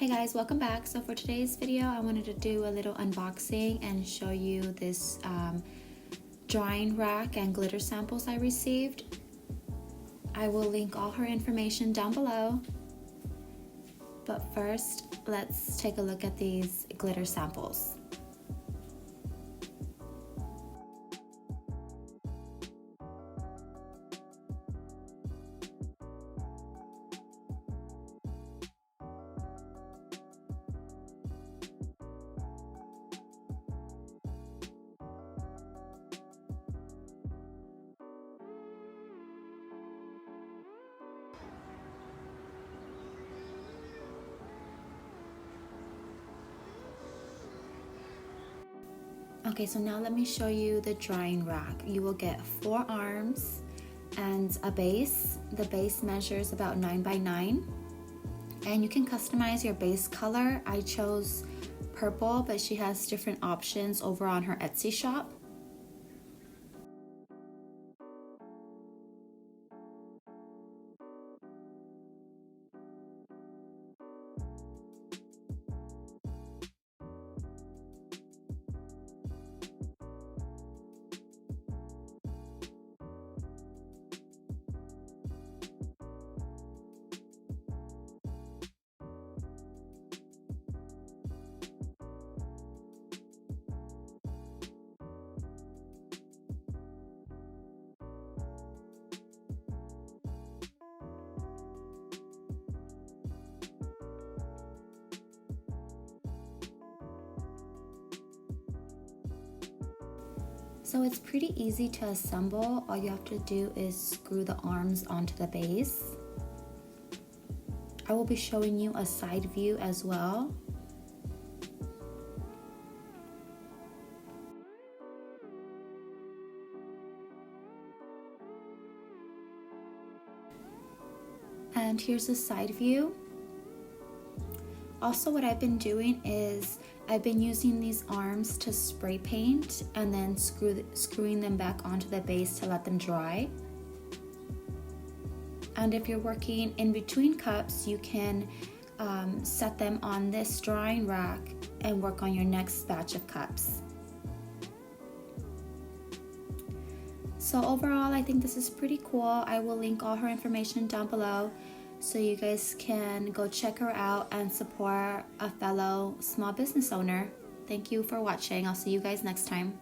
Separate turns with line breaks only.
Hey guys, welcome back. So for today's video, I wanted to do a little unboxing and show you this drawing rack and glitter samples I received. I will link all her information down below. But first, let's take a look at these glitter samples. Okay, so now let me show you the drawing rack. You will get 4 arms and a base. The base measures about 9 by 9. And you can customize your base color. I chose purple, but she has different options over on her Etsy shop. So it's pretty easy to assemble. All you have to do is screw the arms onto the base. I will be showing you a side view as well. And here's the side view. Also, what I've been doing is I've been using these arms to spray paint and then screwing them back onto the base to let them dry. And if you're working in between cups, you can set them on this drawing rack and work on your next batch of cups. So overall, I think this is pretty cool. I will link all her information down below so you guys can go check her out and support a fellow small business owner. Thank you for watching. I'll see you guys next time.